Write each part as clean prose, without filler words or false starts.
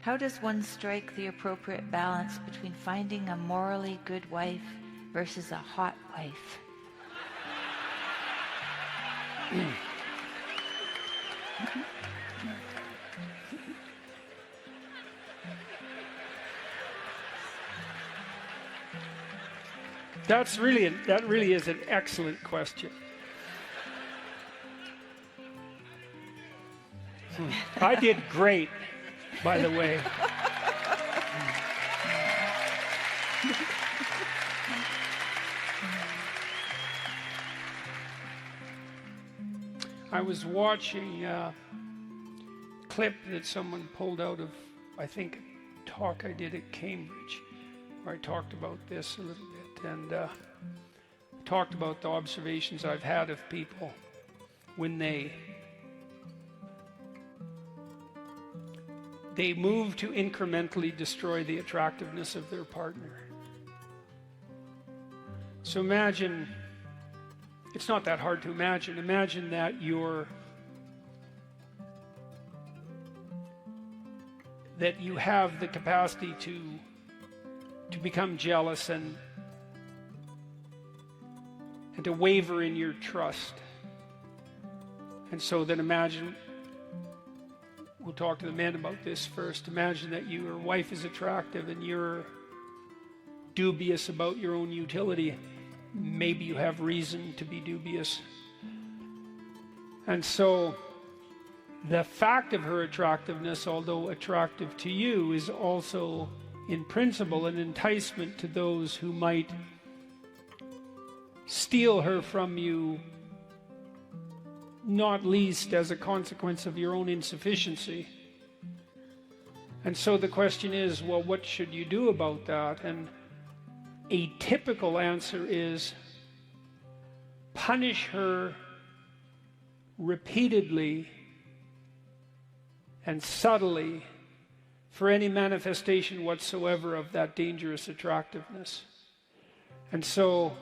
How does one strike the appropriate balance between finding a morally good wife versus a hot wife? That really is an excellent question. I did great, by the way. I was watching a clip that someone pulled out of, I think, a talk I did at Cambridge, where I talked about this a little bit, and talked about the observations I've had of people when they move to incrementally destroy the attractiveness of their partner. So imagine, it's not that hard to imagine. Imagine that that you have the capacity to become jealous and to waver in your trust. And so then imagine, we'll talk to the men about this first. Imagine that your wife is attractive and you're dubious about your own utility. Maybe you have reason to be dubious. And so the fact of her attractiveness, although attractive to you, is also in principle an enticement to those who might steal her from you, not least as a consequence of your own insufficiency. And so the question is, well, what should you do about that? And a typical answer is punish her repeatedly and subtly for any manifestation whatsoever of that dangerous attractiveness. And so,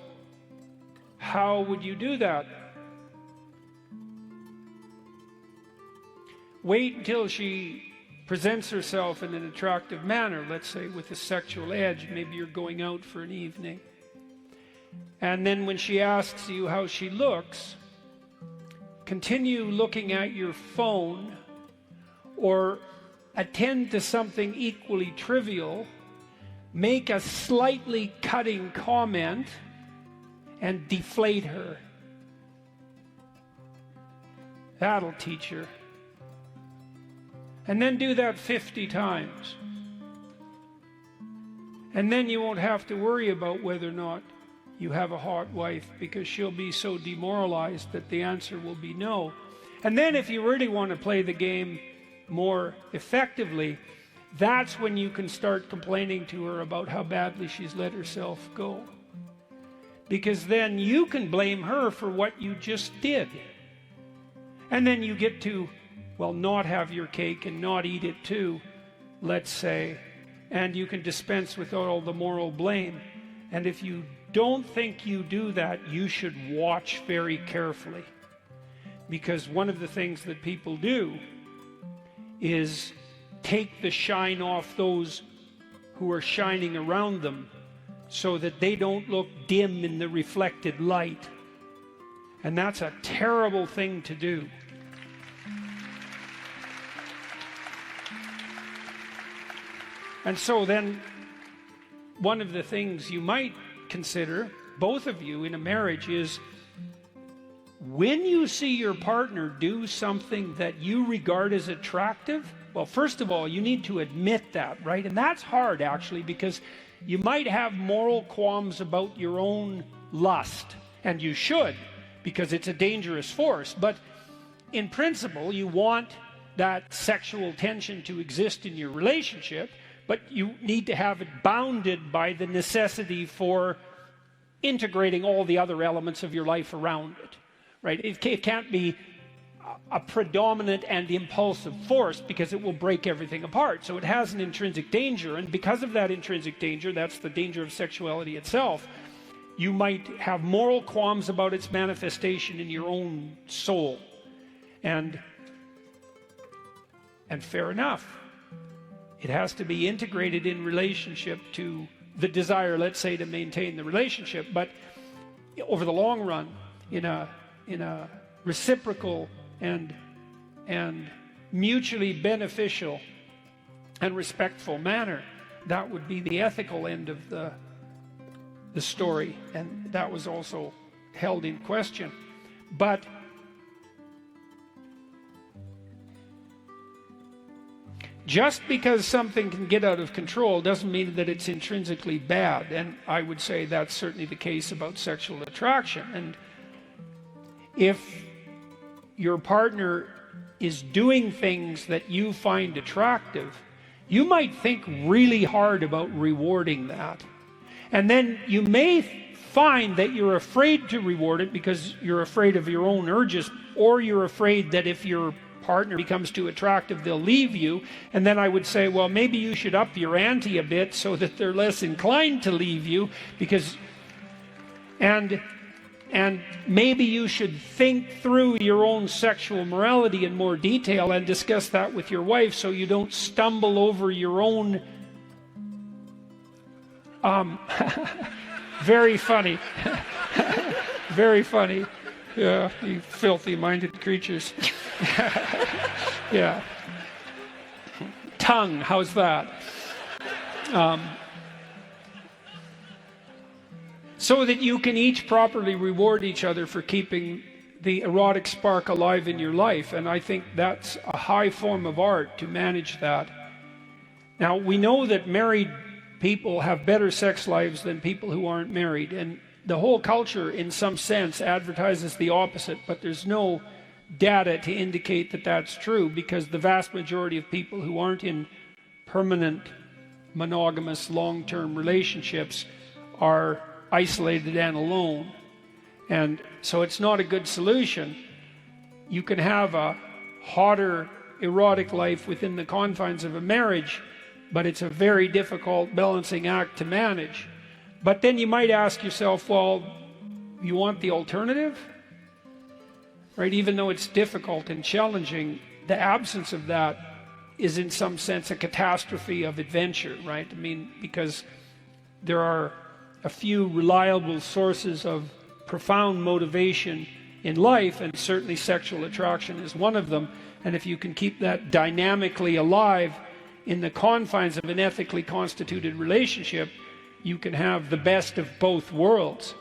how would you do that? Wait until she presents herself in an attractive manner, let's say with a sexual edge. Maybe you're going out for an evening. And then when she asks you how she looks, continue looking at your phone or attend to something equally trivial, make a slightly cutting comment, and deflate her. That'll teach her. And then do that 50 times. And then you won't have to worry about whether or not you have a hot wife, because she'll be so demoralized that the answer will be no. And then if you really want to play the game more effectively, that's when you can start complaining to her about how badly she's let herself go. Because then you can blame her for what you just did. And then you get to, well, not have your cake and not eat it too, let's say, and you can dispense with all the moral blame. And if you don't think you do that, you should watch very carefully. Because one of the things that people do is take the shine off those who are shining around them, so that they don't look dim in the reflected light. And that's a terrible thing to do. And so then, one of the things you might consider, both of you in a marriage, is when you see your partner do something that you regard as attractive, well, first of all, you need to admit that, right? And that's hard, actually, because you might have moral qualms about your own lust, and you should, because it's a dangerous force. But in principle, you want that sexual tension to exist in your relationship, but you need to have it bounded by the necessity for integrating all the other elements of your life around it, right? It can't be a predominant and impulsive force, because it will break everything apart. So it has an intrinsic danger, and because of that intrinsic danger, that's the danger of sexuality itself, you might have moral qualms about its manifestation in your own soul. And fair enough. It has to be integrated in relationship to the desire, let's say, to maintain the relationship. But over the long run, in a reciprocal and mutually beneficial and respectful manner, that would be the ethical end of the story, and that was also held in question. But just because something can get out of control doesn't mean that it's intrinsically bad, and I would say that's certainly the case about sexual attraction. And if your partner is doing things that you find attractive, you might think really hard about rewarding that. And then you may find that you're afraid to reward it because you're afraid of your own urges, or you're afraid that if your partner becomes too attractive, they'll leave you. And then I would say, well, maybe you should up your ante a bit so that they're less inclined to leave you, because and maybe you should think through your own sexual morality in more detail and discuss that with your wife so you don't stumble over your own very funny. Very funny. Yeah, you filthy-minded creatures. Yeah. Tongue, how's that? So that you can each properly reward each other for keeping the erotic spark alive in your life. And I think that's a high form of art to manage that. Now, we know that married people have better sex lives than people who aren't married, and the whole culture in some sense advertises the opposite, but there's no data to indicate that that's true, because the vast majority of people who aren't in permanent monogamous long-term relationships are isolated and alone, and so it's not a good solution. You can have a hotter erotic life within the confines of a marriage, but it's a very difficult balancing act to manage. But then you might ask yourself, well, you want the alternative? Right? Even though it's difficult and challenging, the absence of that is in some sense a catastrophe of adventure, right? I mean, because there are a few reliable sources of profound motivation in life, and certainly sexual attraction is one of them. And if you can keep that dynamically alive in the confines of an ethically constituted relationship, you can have the best of both worlds.